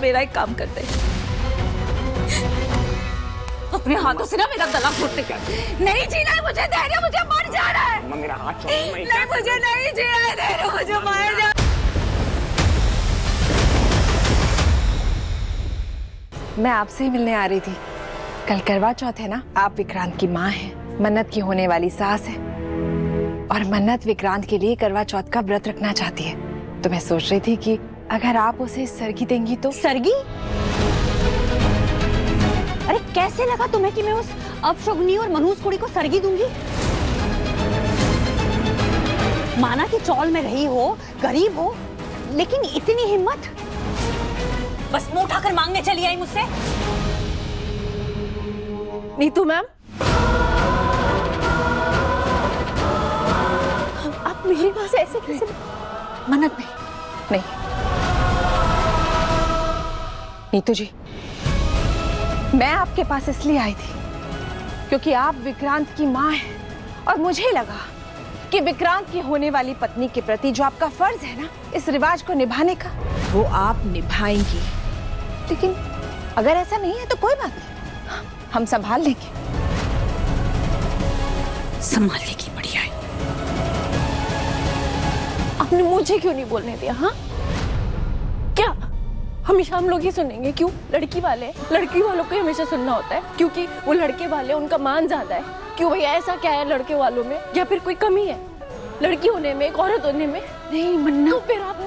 मेरा एक काम करते हैं, अपने हाथों से ना मेरा गला घोटते कर। नहीं जीना है मुझे, धैर्य, मुझे मर जाना है। मेरा हाथ छोड़ो। नहीं मुझे नहीं जीना है, धैर्य, मुझे मर जाना। मैं आपसे ही मिलने आ रही थी। कल करवा चौथ है ना, आप विक्रांत की माँ हैं, मन्नत की होने वाली सास है और मन्नत विक्रांत के लिए करवा चौथ का व्रत रखना चाहती है। तो मैं सोच रही थी कि अगर आप उसे सरगी देंगी तो। सरगी? अरे कैसे लगा तुम्हें कि मैं उस अपशगुनी और मनहूस कुड़ी को सरगी दूंगी? माना कि चौल में रही हो, गरीब हो, लेकिन इतनी हिम्मत? बस मुंह उठाकर मांगने चली आई मुझसे? नीतू मैम, आप मेरे पास ऐसे कैसे? मन्नत नहीं। नीतू जी, मैं आपके पास इसलिए आई थी क्योंकि आप विक्रांत की माँ हैं और मुझे लगा कि विक्रांत की होने वाली पत्नी के प्रति जो आपका फर्ज है ना, इस रिवाज को निभाने का, वो आप निभाएंगी। लेकिन अगर ऐसा नहीं है तो कोई बात नहीं, हम संभाल लेंगे। संभालने की बढ़िया है। आपने मुझे क्यों नहीं बोलने दिया? हाँ, क्या हमेशा हम लोग ही सुनेंगे? क्यों? लड़की वाले, लड़की वालों को हमेशा सुनना होता है क्योंकि वो लड़के वाले, उनका मान ज्यादा है। क्यों भैया, ऐसा क्या है लड़के वालों में? या फिर कोई कमी है लड़की होने में, एक औरत होने में? नहीं मन्ना, तो फिर आप,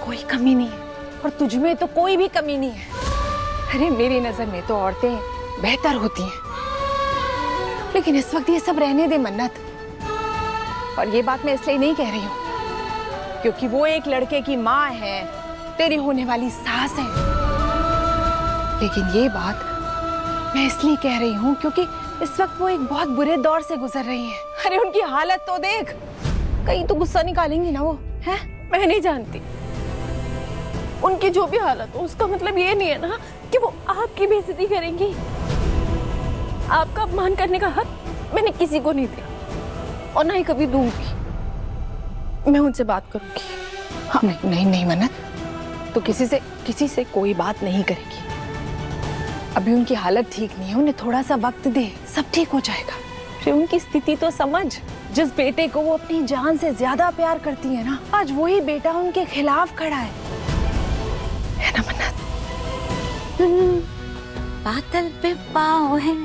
कोई कमी नहीं है और तुझ में तो कोई भी कमी नहीं है। अरे मेरी नजर में तो औरतें बेहतर होती हैं, लेकिन इस वक्त ये सब रहने दे मन्नत। और ये बात मैं इसलिए नहीं कह रही हूँ क्योंकि वो एक लड़के की माँ है, तेरी होने वाली सास है, लेकिन ये बात मैं इसलिए कह रही हूँ क्योंकि इस वक्त वो एक बहुत बुरे दौर से गुजर रही है। अरे उनकी हालत तो देख, कहीं तो गुस्सा निकालेंगी ना वो, है? मैं नहीं जानती उनकी जो भी हालत हो, उसका मतलब ये नहीं है ना कि वो आपकी बेइज्जती करेंगी। आपका अपमान करने का हक मैंने किसी को नहीं दिया और ना ही कभी दूंगी। मैं उनसे बात करूंगी। हाँ, नहीं नहीं नहीं मन्नत, तो किसी से कोई बात नहीं करेगी। अभी उनकी हालत ठीक नहीं है, उन्हें थोड़ा सा वक्त दे, सब ठीक हो जाएगा। फिर उनकी स्थिति तो समझ, जिस बेटे को वो अपनी जान से ज्यादा प्यार करती है ना, आज वही बेटा उनके खिलाफ खड़ा है ना मन्नत? बादल पे पाँव है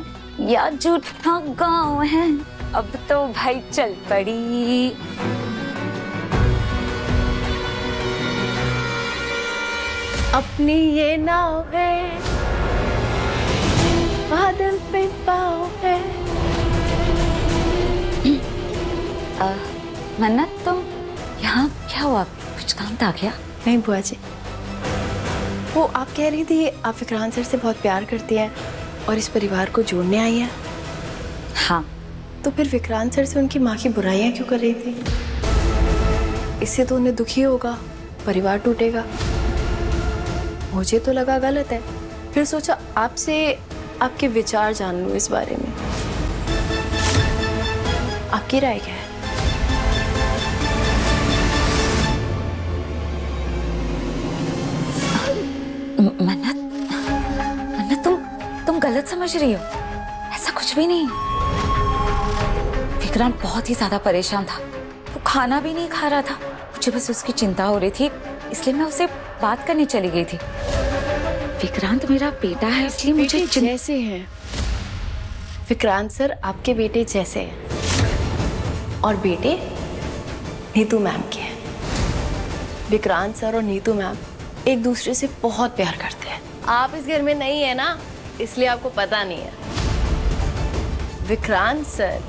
या झूठा गाँव है, अब तो भाई चल पड़ी। अपनी ये नाव है, बादल पे पाँव है। मन्नत, तुम यहाँ क्या हुआ? कुछ काम था क्या? नहीं बुआ जी, वो आप कह रही थी आप विक्रांत सर से बहुत प्यार करती हैं और इस परिवार को जोड़ने आई हैं। हाँ। तो फिर विक्रांत सर से उनकी माँ की बुराइयां क्यों कर रही थी? इससे तो उन्हें दुखी होगा, परिवार टूटेगा। मुझे तो लगा गलत है, फिर सोचा आपसे आपके विचार जान लूं इस बारे में। आपकी राय क्या है? मन्नत, तुम गलत समझ रही हो। ऐसा कुछ भी नहीं। विक्रांत बहुत ही ज्यादा परेशान था, वो खाना भी नहीं खा रहा था। मुझे बस उसकी चिंता हो रही थी, इसलिए मैं उससे बात करने चली गई थी। विक्रांत मेरा बेटा है, इसलिए मुझे जैसे हैं विक्रांत सर, आपके बेटे जैसे हैं और बेटे नीतू मैम के हैं। विक्रांत सर और नीतू मैम एक दूसरे से बहुत प्यार करते हैं। आप इस घर में नहीं है ना, इसलिए आपको पता नहीं है। विक्रांत सर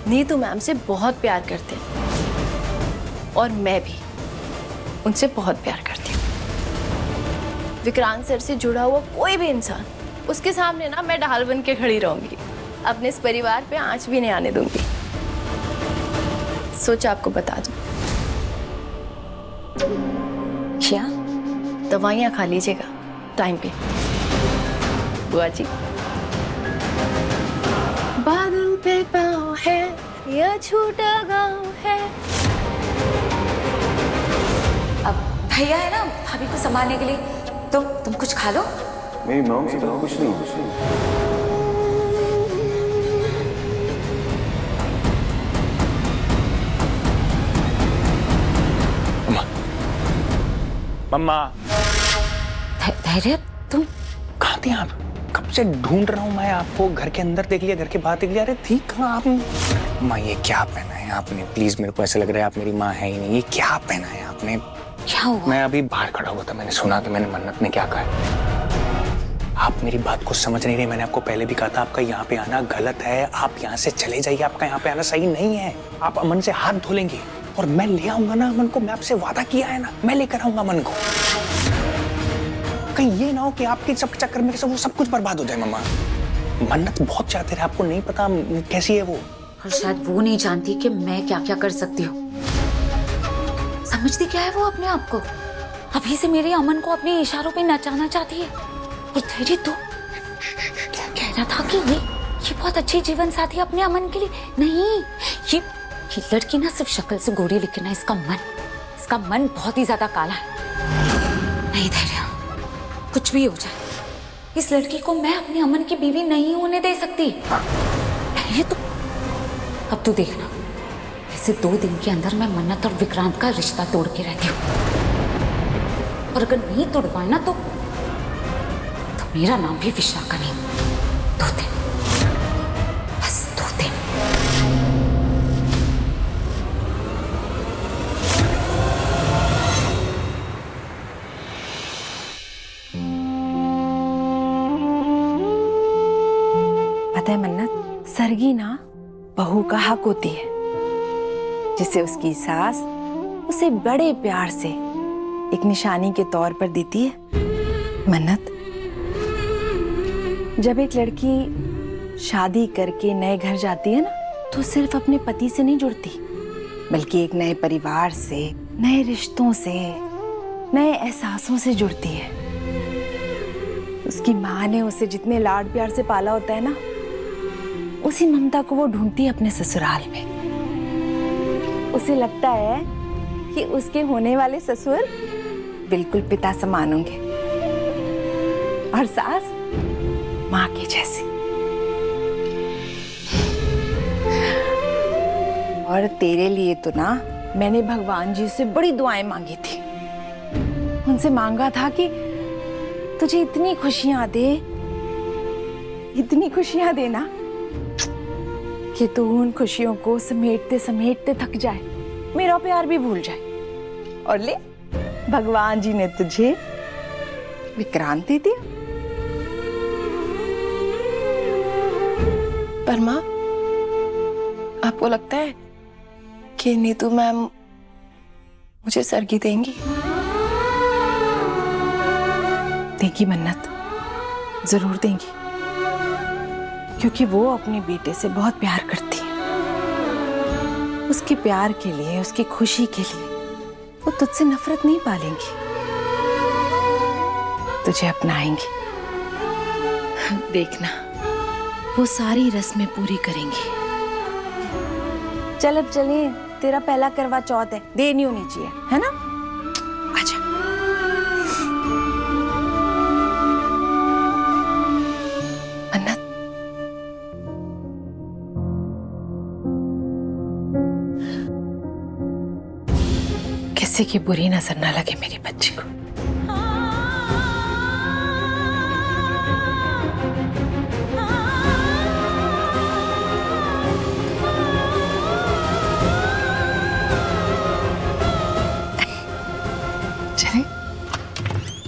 नीतू मैम से बहुत प्यार करते हैं और मैं भी उनसे बहुत प्यार करती हूँ। विक्रांत सर से जुड़ा हुआ कोई भी इंसान, उसके सामने ना मैं ढाल बन के खड़ी रहूंगी, अपने इस परिवार पे आंच भी नहीं आने दूंगी। सोचा आपको बता दूं। क्या? दवाइयाँ खा लीजिएगा टाइम पे। बुआ जी, बादल पे पाँव है या छोटा गाँव है। अब भैया है ना भाभी को संभालने के लिए, तुम कुछ खा लो। मेरी मॉम से तो कुछ नहीं। मम्मा, धैर्य, तुम कहाँ थी आप? कब से ढूंढ रहा हूँ मैं आपको। घर के अंदर देख लिया, घर के बाहर देख लिया। अरे थी कहाँ आप? माँ, ये क्या पहना है आपने? प्लीज, मेरे को ऐसा लग रहा है आप मेरी माँ है ही नहीं। ये क्या पहना है आपने? क्या हुआ? मैं अभी बाहर खड़ा हुआ था, मैंने सुना कि मैंने मन्नत ने क्या कहा है। आप मेरी बात को समझ नहीं रहे। मैंने आपको पहले भी कहा था आपका यहाँ पे आना गलत है। आप यहाँ से चले जाइए, आपका यहाँ पे आना सही नहीं है। आप अमन से हाथ धो लेंगे और मैं ले आऊंगा ना अमन को। मैं आपसे वादा किया है ना, मैं लेकर आऊंगा अमन को। कहीं ये ना हो कि आपके सब चक्कर में वो सब कुछ बर्बाद हो जाए। मम्मा, मन्नत बहुत चाहते रहे, आपको नहीं पता कैसी है वो। और शायद वो नहीं जानती कि मैं क्या क्या कर सकती हूँ। समझती क्या है वो अपने आप को? अभी से मेरे अमन को अपने इशारों पे नचाना चाहती है। और तेरी तो क्या कह रहा था कि ये बहुत अच्छी जीवन साथी अपने अमन के लिए नहीं। ये लड़की ना सिर्फ शक्ल से गोरी, लेकिन ना इसका मन बहुत ही ज्यादा काला है। नहीं धैर्य, कुछ भी हो जाए, इस लड़की को मैं अपने अमन की बीवी नहीं होने दे सकती। ये तो अब तू देखना, ऐसे 2 दिन के अंदर मैं मन्नत और विक्रांत का रिश्ता तोड़ के रहती हूँ। और अगर नहीं तोड़वाए ना तो मेरा नाम भी विशाखा नहीं। 2 दिन, बस 2 दिन। पता है मन्नत, सरगी ना बहू का हक होती है, जिसे उसकी सास उसे बड़े प्यार से एक निशानी के तौर पर देती है। मन्नत, जब एक लड़की शादी करके नए घर जाती है ना, तो सिर्फ अपने पति से नहीं जुड़ती, बल्कि एक नए परिवार से, नए रिश्तों से, नए एहसासों से जुड़ती है। उसकी माँ ने उसे जितने लाड प्यार से पाला होता है ना, उसी ममता को वो ढूंढती है अपने ससुराल में। उसे लगता है कि उसके होने वाले ससुर बिल्कुल पिता समान होंगे और सास माँ की जैसी। और तेरे लिए तो ना मैंने भगवान जी से बड़ी दुआएं मांगी थी। उनसे मांगा था कि तुझे इतनी खुशियां देना कि तू उन खुशियों को समेटते समेटते थक जाए, मेरा प्यार भी भूल जाए। और ले, भगवान जी ने तुझे विक्रांत दे दिया। पर माँ, आपको लगता है कि नीतू मैम मुझे सरगी देंगी? देंगी मन्नत, जरूर देंगी, क्योंकि वो अपने बेटे से बहुत प्यार करती है। उसके प्यार के लिए, उसकी खुशी के लिए वो तुझसे नफरत नहीं पालेंगी, तुझे अपनाएंगी। देखना, वो सारी रस्में पूरी करेंगी। चल अब चलें, तेरा पहला करवा चौथ है, देर नहीं होनी चाहिए, है ना? आजा। मन्नत, किसी की बुरी नजर ना लगे मेरी बच्ची को।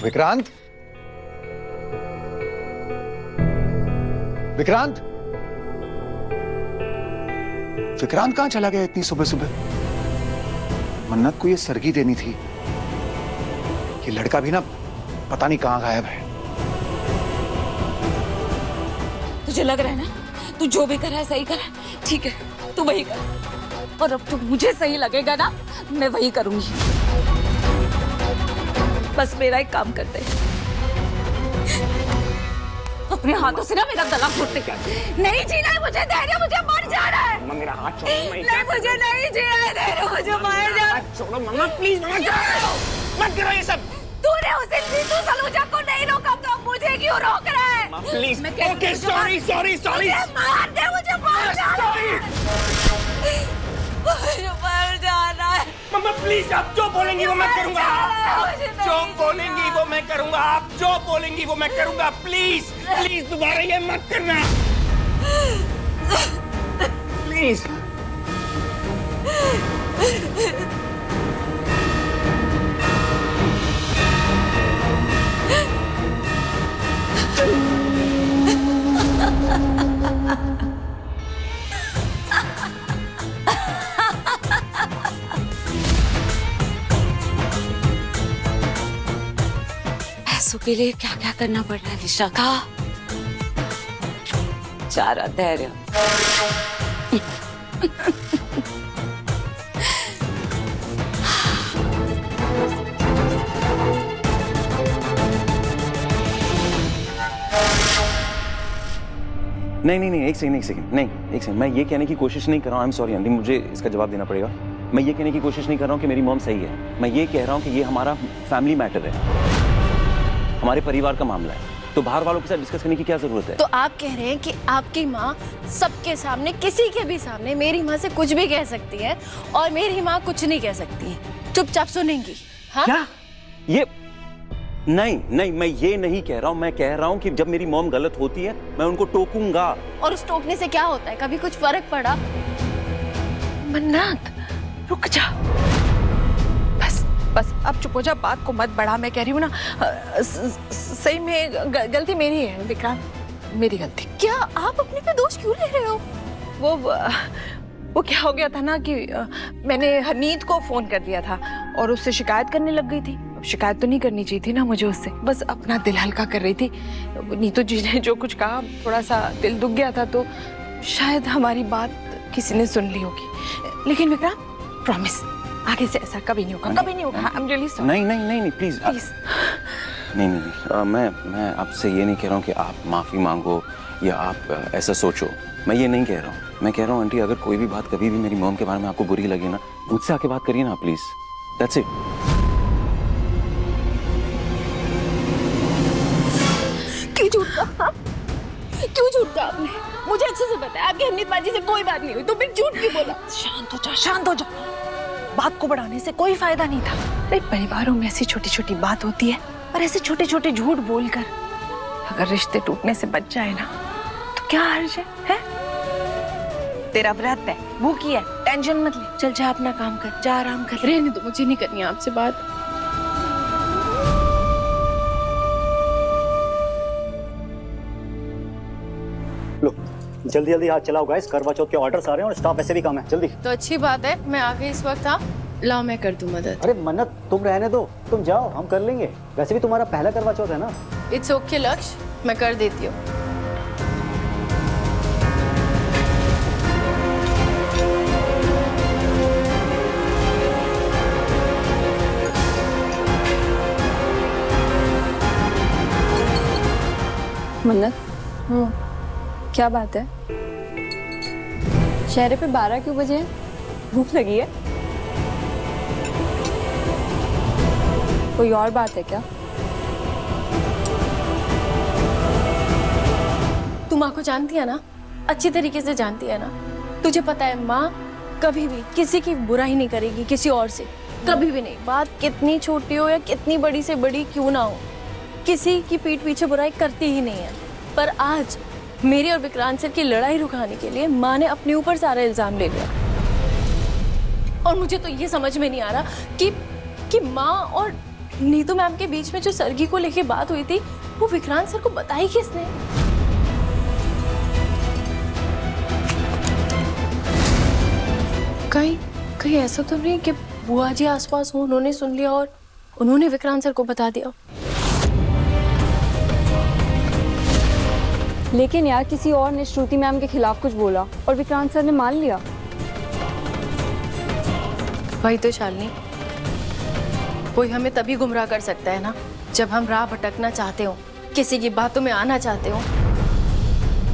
विक्रांत, विक्रांत, विक्रांत कहाँ चला गया इतनी सुबह सुबह? मन्नत को ये सरगी देनी थी। ये लड़का भी ना पता नहीं कहाँ गायब है। तुझे लग रहा है ना, तू जो भी कर रहा है सही कर रहा है। ठीक है, तू वही कर। और अब तो मुझे सही लगेगा ना, मैं वही करूंगी। बस मेरा एक काम करते, अपने हाथों से ना मेरा गला घोटते। नहीं जीना है मुझे, धैर्य, मुझे मर जाना है। मेरा हाथ छोड़ो। नहीं, मुझे नहीं जीना है, धैर्य, मुझे मर जाना है। छोड़ो मम्मा, प्लीज मत करो ये सब। तूने तूने उस दिन नीतू सलूजा को नहीं रोका तो मुझे क्यों रोक रहा है? प्लीज। मैं कहती हूँ ओके, मुझे सॉरी सॉरी सॉरी। मुझे मार दे, मुझे मार जाना है। मुझे मर जाना है। मम्मा प्लीज, आप जो बोलेंगी वो मैं करूंगा। जो बोलेंगी वो मैं करूंगा। आप जो बोलेंगी वो मैं करूंगा। प्लीज प्लीज दोबारा ये मत करना प्लीज। पैसों के लिए क्या क्या करना पड़ रहा है विशाखा। चारा धैर्य। नहीं, एक सेकंड, नहीं, एक सेकंड। मैं ये कहने की कोशिश नहीं कर रहा हूँ, आई एम सॉरी आंटी, मुझे इसका जवाब देना पड़ेगा। मैं ये कहने की कोशिश नहीं कर रहा हूँ कि मेरी मॉम सही है। मैं ये कह रहा हूँ कि ये हमारा फैमिली मैटर है, हमारे परिवार का मामला है, तो बाहर वालों के साथ डिस्कस करने की क्या जरूरत है? तो आप कह रहे हैं कि आपकी माँ सबके सामने, किसी के भी सामने मेरी माँ से कुछ भी कह सकती है और मेरी माँ कुछ नहीं कह सकती है, चुपचाप सुनेंगी? हाँ? क्या? ये नहीं, मैं ये नहीं कह रहा हूँ। मैं कह रहा हूँ कि जब मेरी मॉम गलत होती है मैं उनको टोकूंगा। और उस टोकने से क्या होता है? कभी कुछ फर्क पड़ा? मन्नत रुक जा, बस अब चुप हो जा, बात को मत बढ़ा। मैं कह रही हूँ ना, सही में गलती मेरी है विक्रांत, मेरी गलती। क्या आप अपने पे दोष क्यों ले रहे हो? वो क्या हो गया था ना कि मैंने हनीत को फोन कर दिया था और उससे शिकायत करने लग गई थी। अब शिकायत तो नहीं करनी चाहिए थी ना मुझे उससे, बस अपना दिल हल्का कर रही थी। नीतू जी ने जो कुछ कहा, थोड़ा सा दिल दुख गया था, तो शायद हमारी बात किसी ने सुन ली होगी। लेकिन विक्रांत प्रॉमिस, आगे से ऐसा कभी नहीं होगा, कभी नहीं होगा। I'm really sorry। नहीं, प्लीज नहीं, मैं आपसे ये नहीं कह रहा हूँ कि आप माफी मांगो या आप ऐसा सोचो, मैं ये नहीं कह रहा हूँ। मैं कह रहा हूँ आंटी, अगर कोई भी बात कभी भी मेरी मॉम के बारे में आपको बुरी लगे ना, मुझसे आके बात करिए ना प्लीज, दैट्स इट। क्यों झूठ कहा? क्यों झूठ कहा आपने? मुझे अच्छे से पता है आपकी हनीत बाजी से कोई बात नहीं हुई, तो फिर झूठ क्यों बोला? शांत हो जा, बात को बढ़ाने से कोई फायदा नहीं था। अरे परिवारों में ऐसी छोटी छोटी बात होती है, और ऐसे छोटे छोटे झूठ बोलकर अगर रिश्ते टूटने से बच जाए ना, तो क्या हर्ज है? तेरा व्रत है, भूखी है, टेंशन मत ले। चल जा अपना काम कर, जा आराम कर। रहने दो, मुझे नहीं करनी आपसे बात। लो जल्दी जल्दी हाथ चलाओ गाइस, करवा चौथ के ऑर्डर्स आ रहे हैं और स्टाफ ऐसे भी कम है, जल्दी। तो अच्छी बात है, मैं आ गई इस वक्त। हाँ लाओ, मैं कर दूं मदद। अरे मन्नत तुम रहने दो, तुम जाओ, हम कर लेंगे। वैसे भी तुम्हारा पहला करवा चौथ है ना। इट्स ओके लक्ष्य, मैं कर देती हूँ। मन्नत, क्या बात है? चेहरे पे 12 क्यों बजे हैं? भूख लगी है? कोई और बात है क्या? तू माँ को जानती है ना, अच्छी तरीके से जानती है ना। तुझे पता है माँ कभी भी किसी की बुराई नहीं करेगी, किसी और से कभी भी नहीं। बात कितनी छोटी हो या कितनी बड़ी से बड़ी क्यों ना हो, किसी की पीठ पीछे बुराई करती ही नहीं है। पर आज मेरी और विक्रांत सर की लड़ाई रुकाने के लिए माँ ने अपने ऊपर सारा इल्जाम ले लिया। और मुझे तो ये समझ में नहीं आ रहा कि माँ और नीतू मैम के बीच में जो सरगी को लेके बात हुई थी, वो विक्रांत सर को बताई किसने? कहीं ऐसा तो नहीं कि बुआ जी आसपास हो, उन्होंने सुन लिया और उन्होंने विक्रांत सर को बता दिया? लेकिन यार किसी और ने श्रुति मैम के खिलाफ कुछ बोला और विक्रांत सर ने मान लिया। वही तो शालिनी, कोई हमें तभी गुमराह कर सकता है ना, जब हम राह भटकना चाहते हो, किसी की बातों में आना चाहते हो,